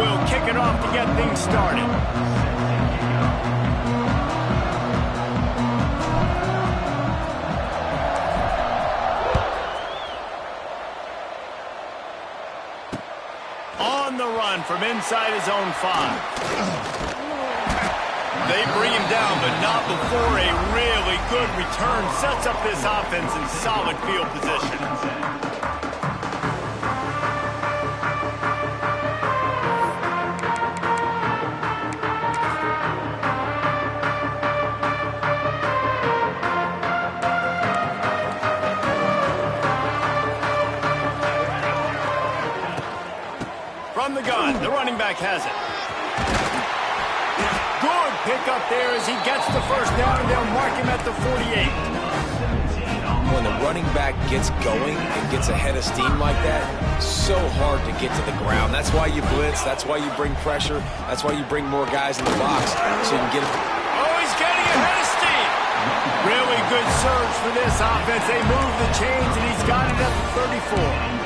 will kick it off to get things started. On the run from inside his own 5. They bring him down, but not before a really good return sets up this offense in solid field position. From the gun, the running back has it. Good pickup there as he gets the first down, and they'll mark him at the 48. When the running back gets going and gets ahead of steam like that, so hard to get to the ground. That's why you blitz. That's why you bring pressure. That's why you bring more guys in the box so you can get it. Oh, he's getting ahead of steam. Really good surge for this offense. They move the chains, and he's got it at the 34.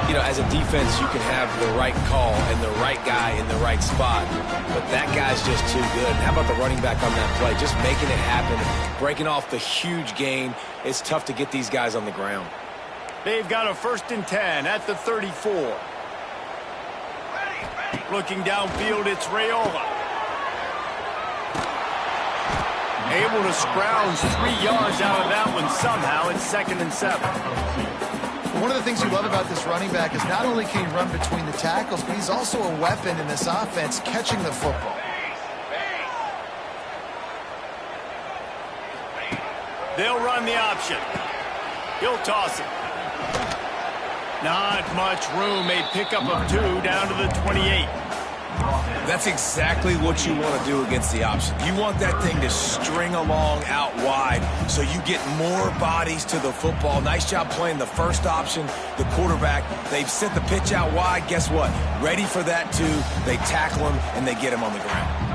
You know, as a defense, you can have the right call and the right guy in the right spot, but that guy's just too good. How about the running back on that play? Just making it happen, breaking off the huge gain. It's tough to get these guys on the ground. They've got a 1st and 10 at the 34. Looking downfield, it's Raiola. Able to scrounge 3 yards out of that one somehow. It's 2nd and 7. One of the things you love about this running back is not only can he run between the tackles, but he's also a weapon in this offense, catching the football. They'll run the option. He'll toss it. Not much room. A pickup of 2 down to the 28. That's exactly what you want to do against the option. You want that thing to string along out wide so you get more bodies to the football. Nice job playing the first option, the quarterback. They've sent the pitch out wide. Guess what? Ready for that too. They tackle him and they get him on the ground.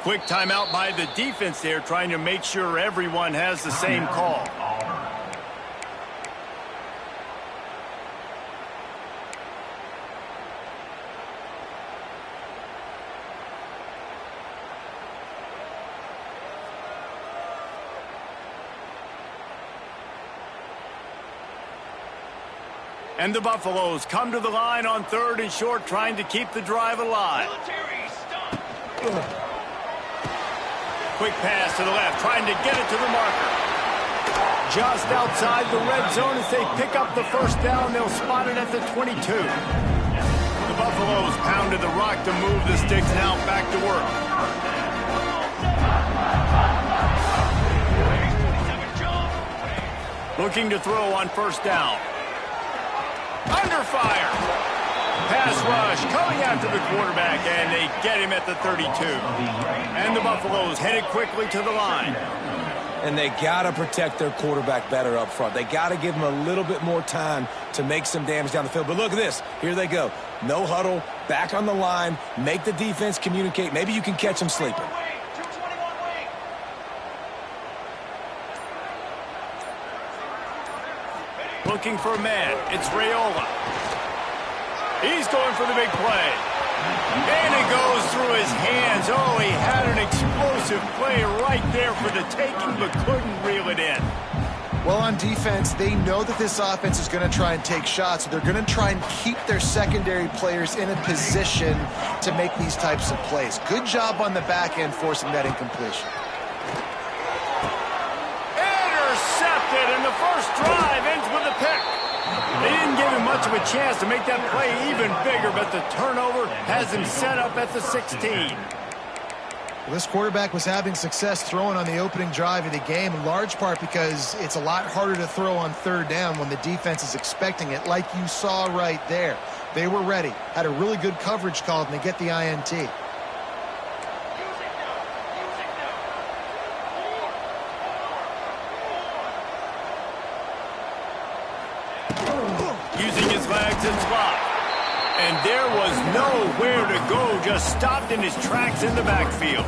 Quick timeout by the defense there, trying to make sure everyone has the same call. And the Buffaloes come to the line on 3rd and short, trying to keep the drive alive. Quick pass to the left, trying to get it to the marker. Just outside the red zone as they pick up the first down. They'll spot it at the 22. The Buffaloes pounded the rock to move the sticks, now back to work. Looking to throw on 1st down. Under fire. Pass rush coming after the quarterback, and they get him at the 32. And the Buffaloes headed quickly to the line. And they got to protect their quarterback better up front. They got to give him a little bit more time to make some damage down the field. But look at this. Here they go. No huddle, back on the line, make the defense communicate. Maybe you can catch them sleeping. Looking for a man. It's Raiola. He's going for the big play. And it goes through his hands. Oh, he had an explosive play right there for the taking, but couldn't reel it in. Well, on defense, they know that this offense is going to try and take shots. So they're going to try and keep their secondary players in a position to make these types of plays. Good job on the back end forcing that incompletion. Intercepted, and the first drive ends with a pick. They didn't give him much of a chance to make that play even bigger, but the turnover has him set up at the 16. Well, this quarterback was having success throwing on the opening drive of the game, in large part because it's a lot harder to throw on 3rd down when the defense is expecting it, like you saw right there. They were ready, had a really good coverage call, and they get the INT. Using his legs and slot. And there was nowhere to go, just stopped in his tracks in the backfield.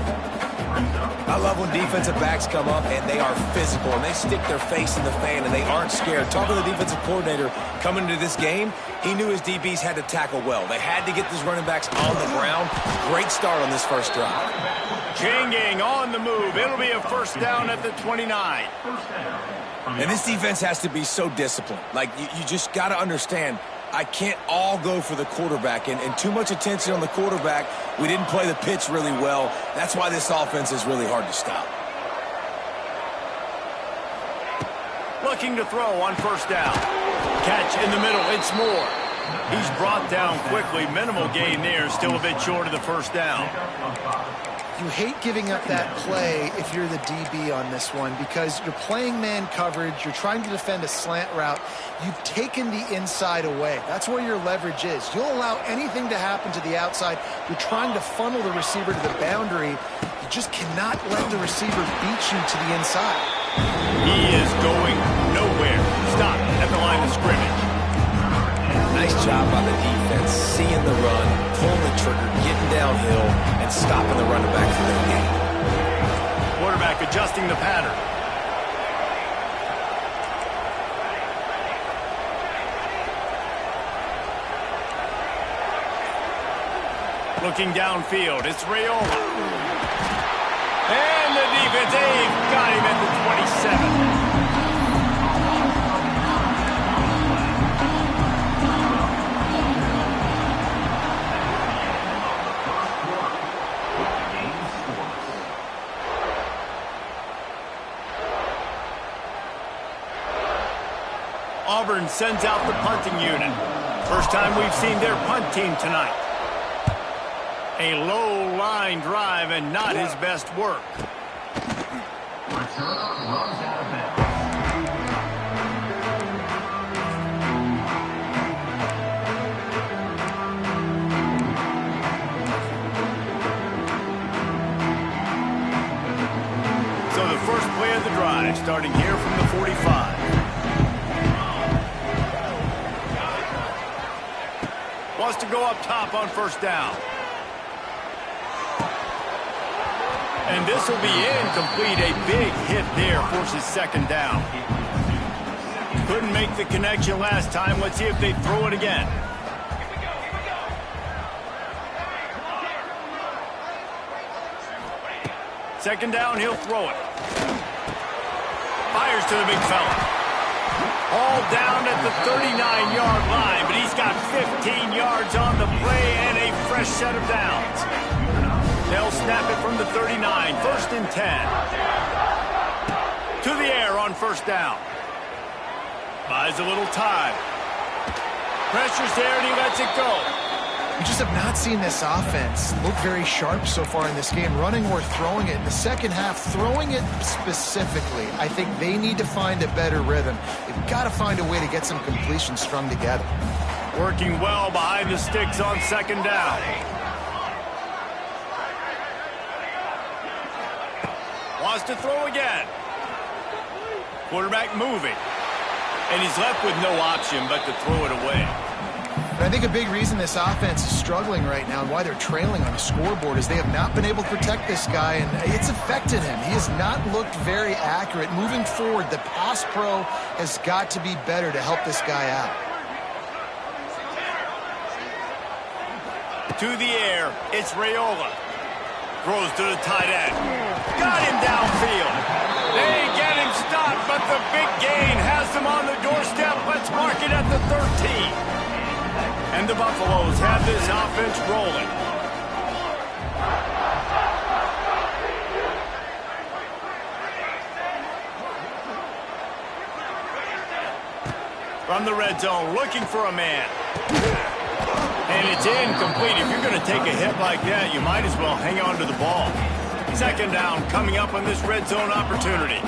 I love when defensive backs come up and they are physical and they stick their face in the fan and they aren't scared. Talking to the defensive coordinator coming into this game, he knew his DBs had to tackle well. They had to get these running backs on the ground. Great start on this first drive. Changing on the move. It'll be a first down at the 29. And this defense has to be so disciplined. Like, you just got to understand, I can't all go for the quarterback, and too much attention on the quarterback. We didn't play the pitch really well. That's why this offense is really hard to stop. Looking to throw on first down. Catch in the middle. It's Moore. He's brought down quickly. Minimal gain there. Still a bit short of the first down. You hate giving up that play if you're the DB on this one because you're playing man coverage. You're trying to defend a slant route. You've taken the inside away. That's where your leverage is. You'll allow anything to happen to the outside. You're trying to funnel the receiver to the boundary. You just cannot let the receiver beat you to the inside. He is going nowhere. Stop at the line of scrimmage. Nice job by the defense, seeing the run, pulling the trigger, getting downhill, and stopping the running back from their game. Quarterback adjusting the pattern. Looking downfield, it's Raiola. And the defense, they've got him at the 27. Auburn sends out the punting unit. First time we've seen their punt team tonight. A low line drive and not his best work. So the first play of the drive starting here from the 45. Wants to go up top on first down. And this will be incomplete. A big hit there forces second down. Couldn't make the connection last time. Let's see if they throw it again. Second down, he'll throw it. Fires to the big fella. All down at the 39-yard line, but he's got 15 yards on the play and a fresh set of downs. They'll snap it from the 39, first and 10. To the air on first down. Buys a little time. Pressure's there and he lets it go. We just have not seen this offense look very sharp so far in this game, running or throwing it. In the second half, throwing it specifically, I think they need to find a better rhythm. They've got to find a way to get some completions strung together. Working well behind the sticks on second down. Wants to throw again. Quarterback moving. And he's left with no option but to throw it away. But I think a big reason this offense is struggling right now and why they're trailing on the scoreboard is they have not been able to protect this guy, and it's affected him. He has not looked very accurate. Moving forward, the pass pro has got to be better to help this guy out. To the air, it's Raiola. Throws to the tight end. Got him downfield. They get him stopped, but the big gain has them on the doorstep. Let's mark it at the 13. And the Buffaloes have this offense rolling. From the red zone, looking for a man. And it's incomplete. If you're going to take a hit like that, you might as well hang on to the ball. Second down coming up on this red zone opportunity.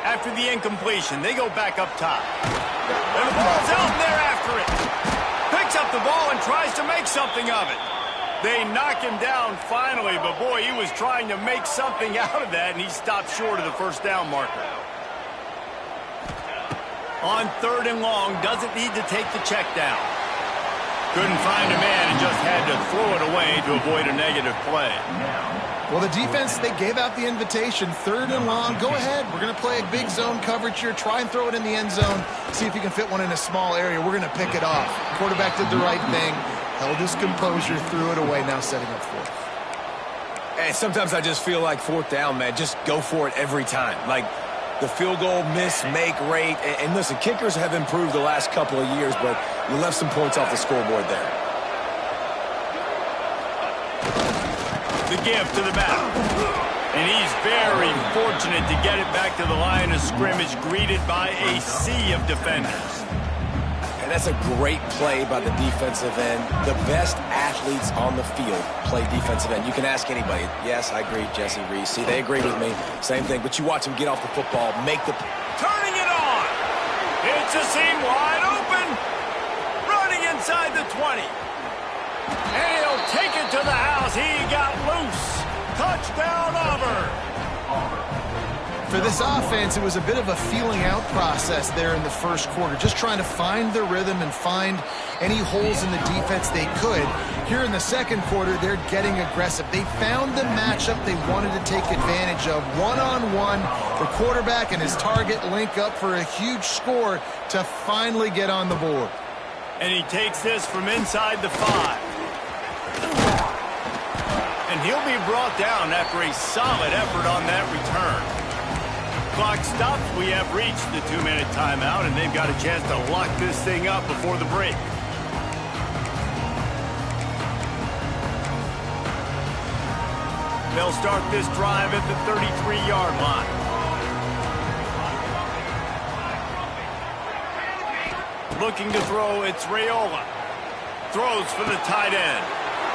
After the incompletion, they go back up top. And the ball's out, and they're after it. Picks up the ball and tries to make something of it. They knock him down finally, but boy, he was trying to make something out of that, and he stopped short of the first down marker. On 3rd and long, doesn't need to take the check down. Couldn't find a man and just had to throw it away to avoid a negative play. Well, the defense, they gave out the invitation. 3rd and long, go ahead. We're going to play a big zone coverage here. Try and throw it in the end zone. See if you can fit one in a small area. We're going to pick it off. Quarterback did the right thing. Held his composure, threw it away, now setting up 4th. Hey, sometimes I just feel like 4th down, man. Just go for it every time. Like the field goal miss-make rate. And listen, kickers have improved the last couple of years, but you left some points off the scoreboard there. The give to the back. And he's very fortunate to get it back to the line of scrimmage, greeted by a sea of defenders. And that's a great play by the defensive end. The best athletes on the field play defensive end. You can ask anybody. Yes, I agree, Jesse Reese. See, they agree with me. Same thing. But you watch him get off the football, make the... Turning it on. It's a seam wide open. Running inside the 20. And he'll take it to the house. He got loose. Touchdown, Auburn. For this offense, it was a bit of a feeling out process there in the first quarter, just trying to find the rhythm and find any holes in the defense they could. Here in the second quarter, they're getting aggressive. They found the matchup they wanted to take advantage of. One-on-one, the quarterback and his target link up for a huge score to finally get on the board. And he takes this from inside the 5. And he'll be brought down after a solid effort on that return. Clock stops. We have reached the 2-minute timeout, and they've got a chance to lock this thing up before the break. They'll start this drive at the 33-yard line. Looking to throw, it's Raiola. Throws for the tight end.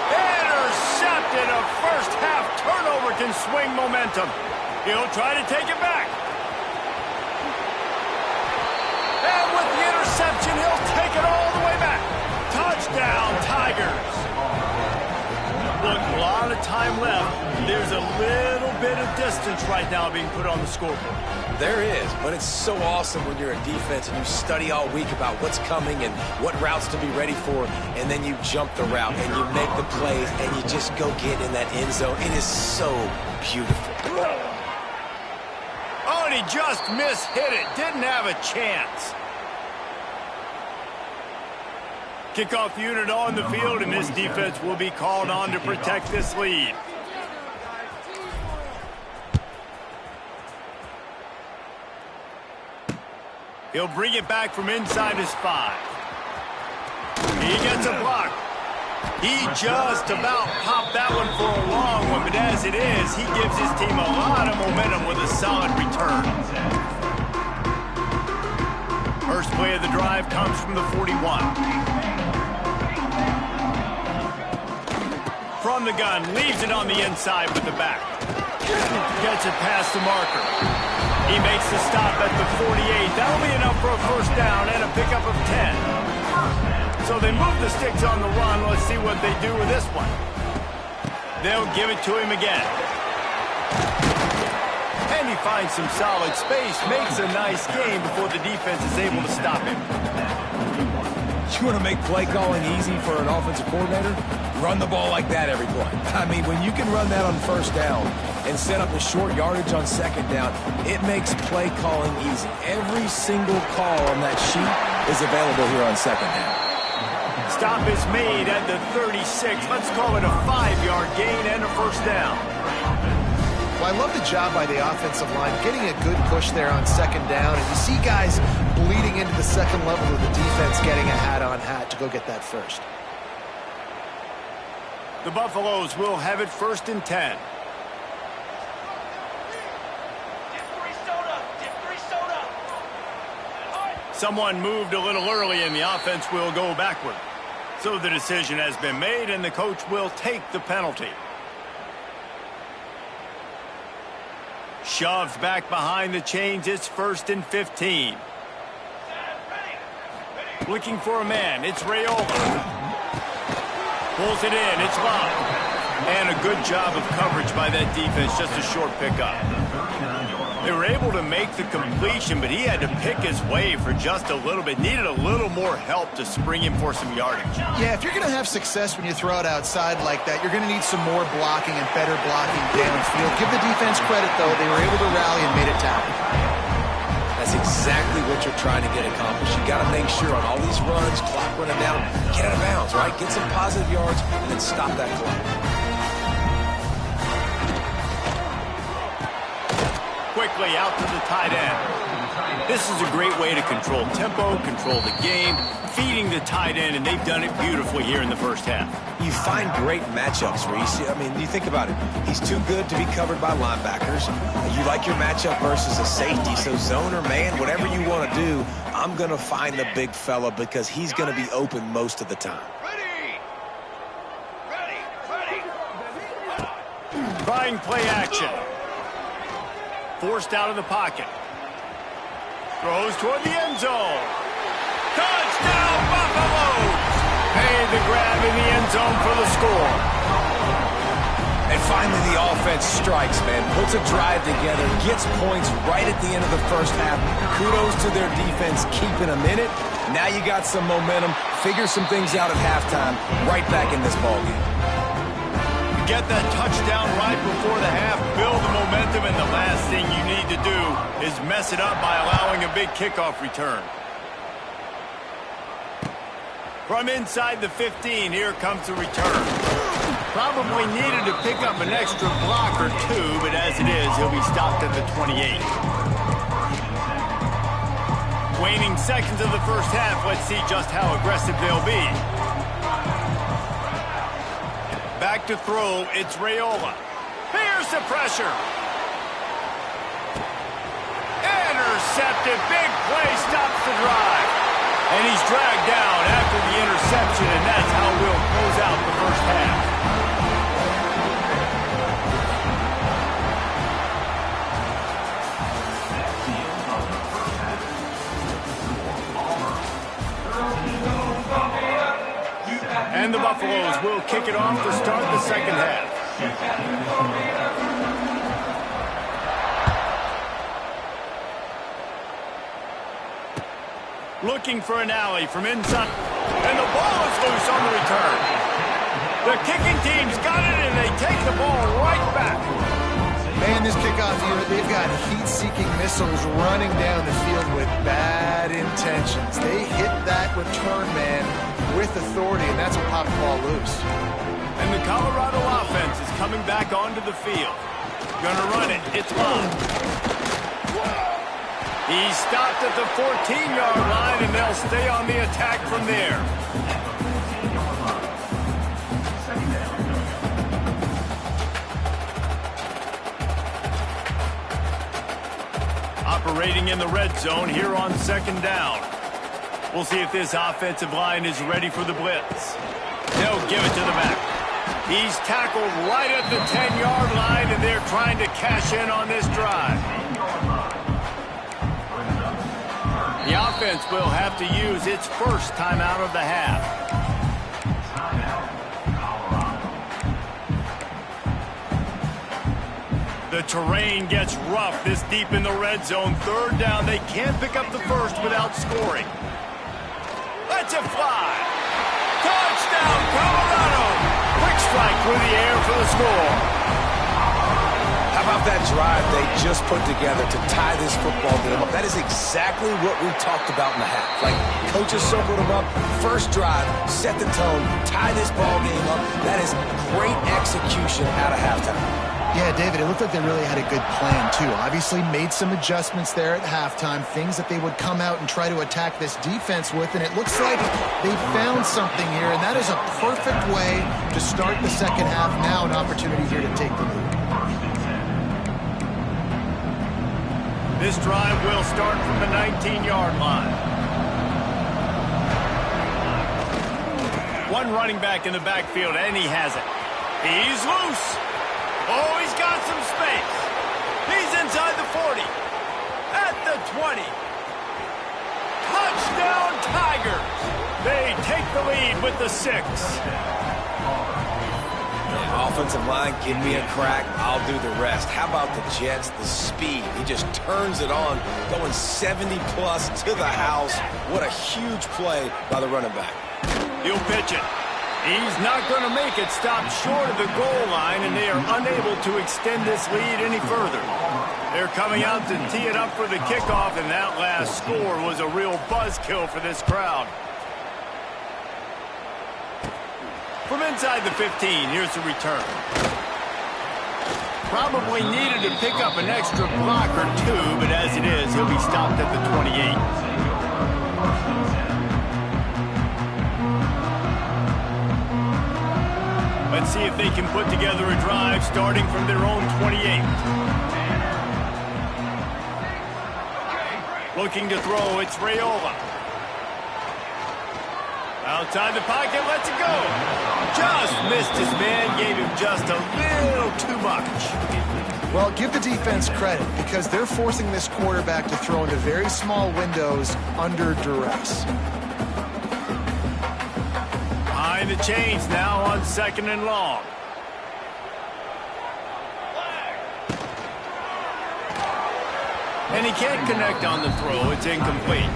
Intercepted. A first-half turnover can swing momentum. He'll try to take it back. And with the interception, he'll take it all the way back. Touchdown, Tigers. Look, a lot of time left. There's a little bit of distance right now being put on the scoreboard. There is, but it's so awesome when you're a defense and you study all week about what's coming and what routes to be ready for, and then you jump the route and you make the plays and you just go get in that end zone. It is so beautiful. Oh, and he just mishit it. Didn't have a chance. Kickoff unit on the field, and this defense will be called on to protect this lead. He'll bring it back from inside his 5. He gets a block. He just about popped that one for a long one, but as it is, he gives his team a lot of momentum with a solid return. First play of the drive comes from the 41. From the gun, leaves it on the inside with the back. Gets it past the marker. He makes the stop at the 48. That'll be enough for a first down and a pickup of 10. So they move the sticks on the run. Let's see what they do with this one. They'll give it to him again. And he finds some solid space, makes a nice game before the defense is able to stop him. You want to make play calling easy for an offensive coordinator? Run the ball like that every play. I mean, when you can run that on first down and set up a short yardage on second down, it makes play calling easy. Every single call on that sheet is available here on second down. Stop is made at the 36. Let's call it a 5-yard gain and a first down. Well, I love the job by the offensive line, getting a good push there on second down. And you see guys bleeding into the second level of the defense, getting a hat-on-hat to go get that first. The Buffaloes will have it 1st and 10. Someone moved a little early and the offense will go backward. So the decision has been made and the coach will take the penalty. Shoves back behind the chains. It's 1st and 15. Looking for a man. It's Raiola. Pulls it in. It's locked. And a good job of coverage by that defense. Just a short pickup. They were able to make the completion, but he had to pick his way for just a little bit. Needed a little more help to spring him for some yardage. Yeah, if you're going to have success when you throw it outside like that, you're going to need some more blocking and better blocking downfield. Give the defense credit, though. They were able to rally and made it tackle. That's exactly what you're trying to get accomplished. You got to make sure on all these runs, clock running down, get out of bounds, right? Get some positive yards and then stop that clock. Quickly out to the tight end. This is a great way to control tempo, control the game, feeding the tight end, and they've done it beautifully here in the first half. You find great matchups, Reese. I mean, you think about it. He's too good to be covered by linebackers. You like your matchup versus a safety, so zone or man, whatever you want to do, I'm going to find the big fella because he's going to be open most of the time. Trying play action. Forced out of the pocket. Throws toward the end zone. Touchdown, Buffaloes! Made the grab in the end zone for the score. And finally the offense strikes, man. Puts a drive together, gets points right at the end of the first half. Kudos to their defense keeping them in it. Now you got some momentum. Figure some things out at halftime. Right back in this ballgame. Get that touchdown right before the half, build the momentum, and the last thing you need to do is mess it up by allowing a big kickoff return. From inside the 15, here comes the return. Probably needed to pick up an extra block or two, but as it is, he'll be stopped at the 28. Waning seconds of the first half, let's see just how aggressive they'll be. Back to throw, it's Raiola. Here's the pressure. Intercepted, big play, stops the drive. And he's dragged down after the interception, and that's how we'll close out the first half. And the Buffaloes will kick it off to start the second half. Looking for an alley from inside. And the ball is loose on the return. The kicking team's got it, and they take the ball right back. Man, this kickoff unit, they've got heat-seeking missiles running down the field with bad intentions. They hit that return man with authority, and that's what popped the ball loose. And the Colorado offense is coming back onto the field. Gonna run it. It's on. He stopped at the 14-yard line, and they'll stay on the attack from there. Operating in the red zone here on second down. We'll see if this offensive line is ready for the blitz. They'll give it to the back. He's tackled right at the 10-yard line, and they're trying to cash in on this drive. The offense will have to use its first timeout of the half. The terrain gets rough this deep in the red zone. Third down, they can't pick up the first without scoring. Let's it fly. Touchdown, Colorado. Quick strike through the air for the score. How about that drive they just put together to tie this football game up? That is exactly what we talked about in the half. Like, coaches circled them up. First drive, set the tone, tie this ball game up. That is great execution out of halftime. Yeah, David, it looked like they really had a good plan, too. Obviously made some adjustments there at halftime, things that they would come out and try to attack this defense with, and it looks like they found something here, and that is a perfect way to start the second half. Now an opportunity here to take the lead. This drive will start from the 19-yard line. One running back in the backfield, and he has it. He's loose. Oh, he's got some space. He's inside the 40. At the 20. Touchdown, Tigers. They take the lead with the 6. Yeah, offensive line, give me a crack, I'll do the rest. How about the Jets, the speed? He just turns it on, going 70-plus to the house. What a huge play by the running back. He'll pitch it. He's not going to make it. Stop short of the goal line, and they are unable to extend this lead any further. They're coming out to tee it up for the kickoff, and that last score was a real buzzkill for this crowd. From inside the 15, here's the return. Probably needed to pick up an extra block or two, but as it is, he'll be stopped at the 28. Let's see if they can put together a drive starting from their own 28. Looking to throw, it's Raiola. Outside the pocket, lets it go. Just missed his man, gave him just a little too much. Well, give the defense credit because they're forcing this quarterback to throw into very small windows under duress. Behind the chains now on 2nd and long. And he can't connect on the throw. It's incomplete.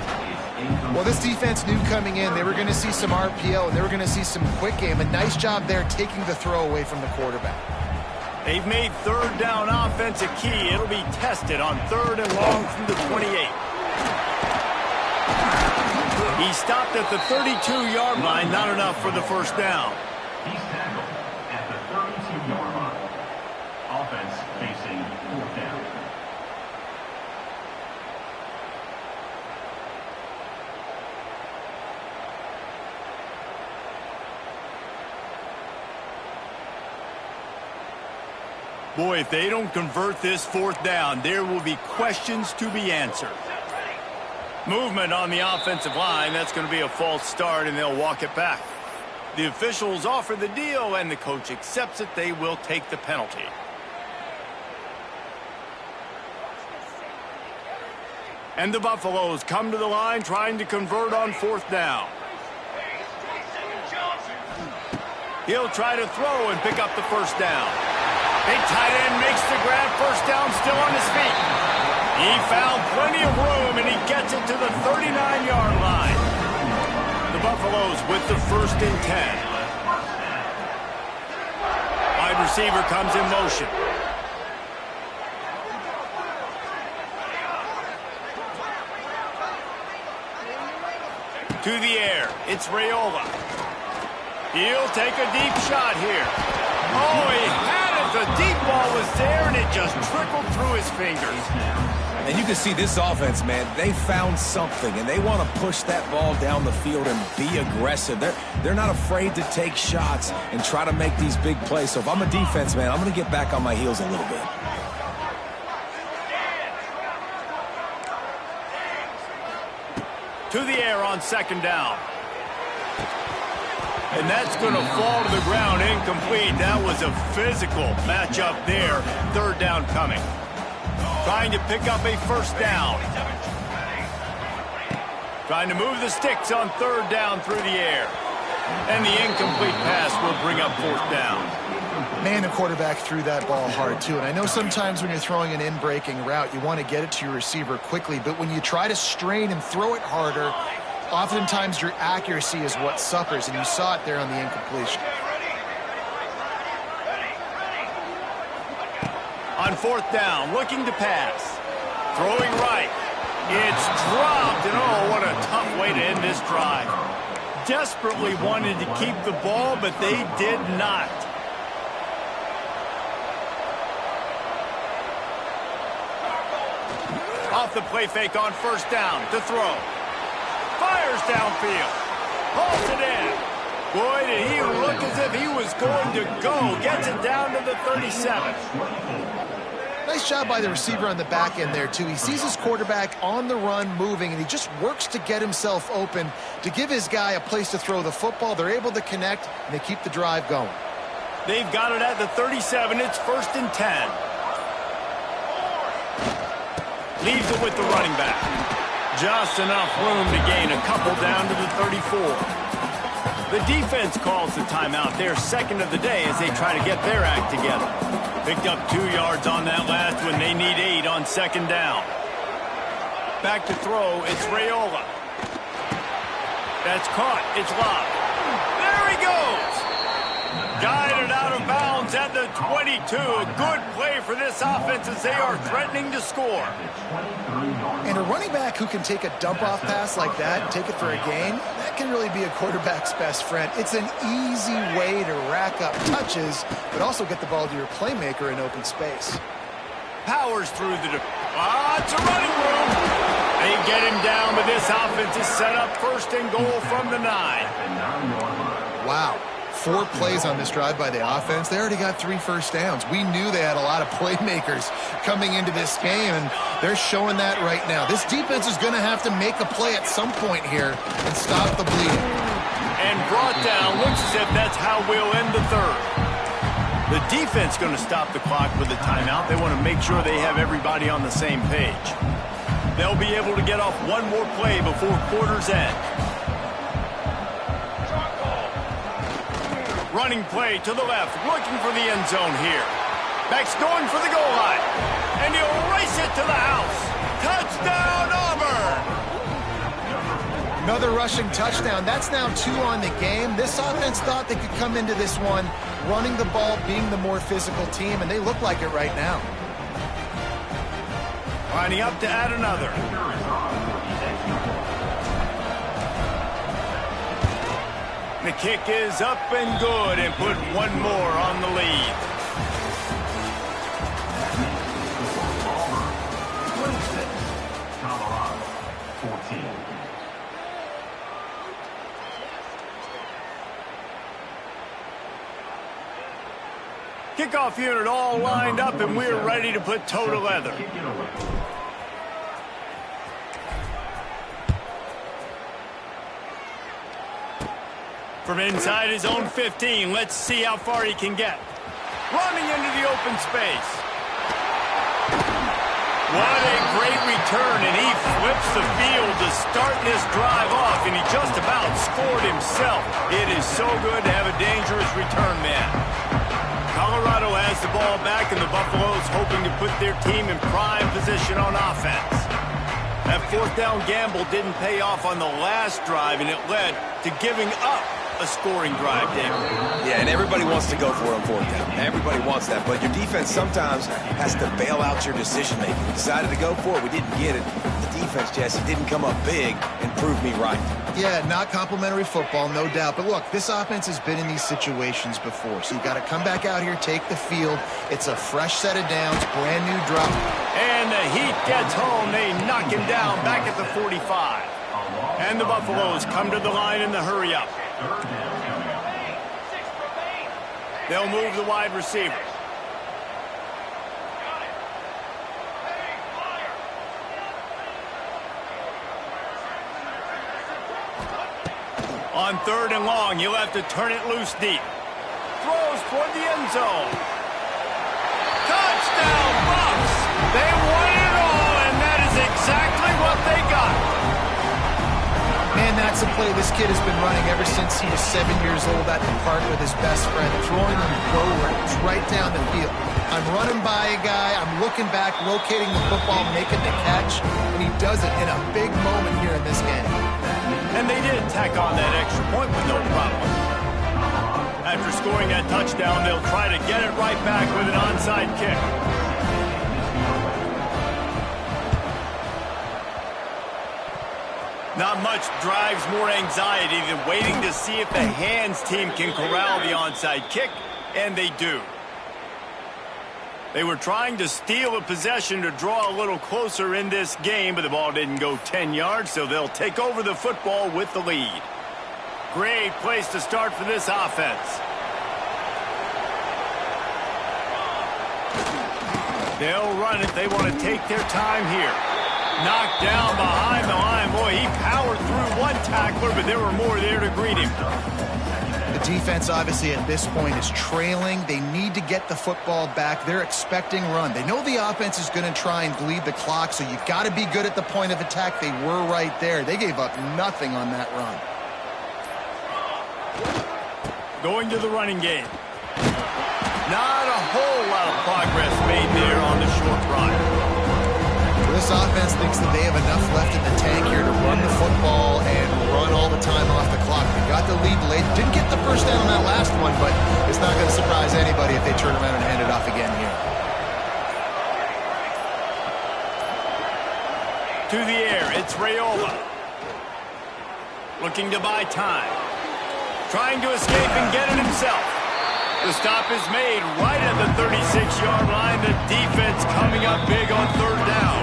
Well, this defense knew coming in they were going to see some RPO and they were going to see some quick game. A nice job there taking the throw away from the quarterback. They've made 3rd down offense a key. It'll be tested on 3rd and long from the 28. He stopped at the 32-yard line, not enough for the first down. He's tackled at the 32-yard line. Offense facing 4th down. Boy, if they don't convert this 4th down, there will be questions to be answered. Movement on the offensive line. That's going to be a false start, and they'll walk it back. The officials offer the deal, and the coach accepts it. They will take the penalty. And the Buffaloes come to the line trying to convert on 4th down. He'll try to throw and pick up the first down. Big tight end makes the grab. First down, still on his feet. He found plenty of room, and he gets it to the 39-yard line. The Buffaloes with the 1st and 10. Wide receiver comes in motion. To the air, it's Raiola. He'll take a deep shot here. Oh, he had it. The deep ball was there, and it just trickled through his fingers. And you can see this offense, man, they found something, and they want to push that ball down the field and be aggressive. They're not afraid to take shots and try to make these big plays. So if I'm a defense, man, I'm going to get back on my heels a little bit. To the air on 2nd down. And that's going to fall to the ground, incomplete. That was a physical matchup there. 3rd down coming. Trying to pick up a first down. Trying to move the sticks on 3rd down through the air. And the incomplete pass will bring up 4th down. Man, the quarterback threw that ball hard, too. And I know sometimes when you're throwing an in-breaking route, you want to get it to your receiver quickly. But when you try to strain and throw it harder, oftentimes your accuracy is what suffers, and you saw it there on the incompletion. On 4th down, looking to pass. Throwing right. It's dropped, and oh, what a tough way to end this drive. Desperately wanted to keep the ball, but they did not. Off the play fake on 1st down to throw. Fires downfield. Hauls it in. Boy, did he look as if he was going to go. Gets it down to the 37. Nice job by the receiver on the back end there, too. He sees his quarterback on the run moving, and he just works to get himself open to give his guy a place to throw the football. They're able to connect, and they keep the drive going. They've got it at the 37. It's 1st and 10. Leaves it with the running back. Just enough room to gain a couple down to the 34. The defense calls the timeout. They're second of the day as they try to get their act together. Picked up 2 yards on that last one. They need 8 on second down. Back to throw. It's Raiola. That's caught. It's locked. There he goes. Guided out of bounds at the 22. A good play for this offense as they are threatening to score. And a running back who can take a dump-off pass like that and take it for a gain, that can really be a quarterback's best friend. It's an easy way to rack up touches, but also get the ball to your playmaker in open space. Powers through the... it's a running room. They get him down, but this offense is set up first and goal from the 9. Wow. 4 plays on this drive by the offense. They already got 3 first downs. We knew they had a lot of playmakers coming into this game, and they're showing that right now. This defense is going to have to make a play at some point here and stop the bleeding. And brought down. Looks as if that's how we'll end the third. The defense going to stop the clock with a timeout. They want to make sure they have everybody on the same page. They'll be able to get off one more play before quarter's end. Running play to the left, looking for the end zone here. Max going for the goal line. And he'll race it to the house. Touchdown, Auburn! Another rushing touchdown. That's now 2 on the game. This offense thought they could come into this one running the ball, being the more physical team, and they look like it right now. Lining up to add another. The kick is up and good and put one more on the lead. Colorado, 14. Kickoff unit all lined up, and we're ready to put toe to leather. From inside his own 15, let's see how far he can get. Running into the open space. What a great return, and he flips the field to start this drive off, and he just about scored himself. It is so good to have a dangerous return man. Colorado has the ball back, and the Buffaloes hoping to put their team in prime position on offense. That 4th down gamble didn't pay off on the last drive, and it led to giving up a scoring drive, David. Yeah, and everybody wants to go for it on 4th down. Everybody wants that, but your defense sometimes has to bail out your decision-making. We decided to go for it. We didn't get it. The defense, Jesse, didn't come up big and prove me right. Yeah, not complimentary football, no doubt. But look, this offense has been in these situations before, so you got to come back out here, take the field. It's a fresh set of downs, brand new drop. And the heat gets home. They knock him down back at the 45. And the Buffaloes come to the line in the hurry-up. They'll move the wide receiver. On 3rd and long, you'll have to turn it loose deep. Throws toward the end zone. Touchdown, Bucs! They won it all, and that is exactly what they got. Man, that's a play this kid has been running ever since he was 7 years old at the park with his best friend, throwing them go routes right down the field. I'm running by a guy, I'm looking back, locating the football, making the catch, and he does it in a big moment here in this game. And they did tack on that extra point with no problem. After scoring that touchdown, they'll try to get it right back with an onside kick. Not much drives more anxiety than waiting to see if the hands team can corral the onside kick, and they do. They were trying to steal a possession to draw a little closer in this game, but the ball didn't go 10 yards, so they'll take over the football with the lead. Great place to start for this offense. They'll run it. They want to take their time here. Knocked down behind the line. Boy, he powered through one tackler, but there were more there to greet him. The defense, obviously, at this point is trailing. They need to get the football back. They're expecting run. They know the offense is going to try and bleed the clock, so you got to be good at the point of attack. They were right there. They gave up nothing on that run. Going to the running game. Not a whole lot of progress made there on the short run. This offense thinks that they have enough left in the tank here to run the football and run all the time off the clock. They got the lead late. Didn't get the first down on that last one, but it's not going to surprise anybody if they turn around and hand it off again here. To the air, it's Raiola. Looking to buy time. Trying to escape and get it himself. The stop is made right at the 36-yard line. The defense coming up big on third down.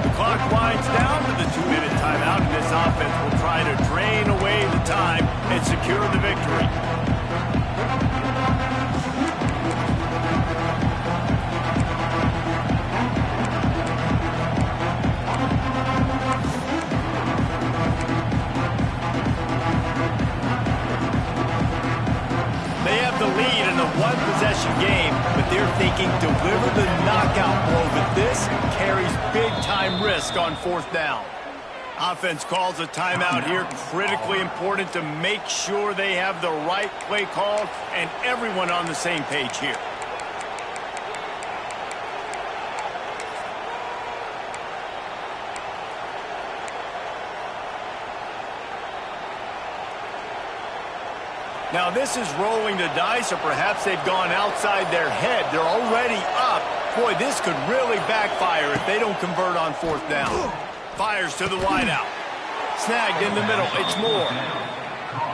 The clock winds down to the 2-minute timeout, and this offense will try to drain away the time and secure the victory. The lead in a one-possession game, but they're thinking deliver the knockout blow, but this carries big-time risk on fourth down. Offense calls a timeout here, critically important to make sure they have the right play called and everyone on the same page here. Now this is rolling the dice, or perhaps they've gone outside their head. They're already up. Boy, this could really backfire if they don't convert on fourth down. Fires to the wideout. Snagged in the middle. It's Moore.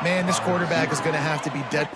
Man, this quarterback is going to have to be dead.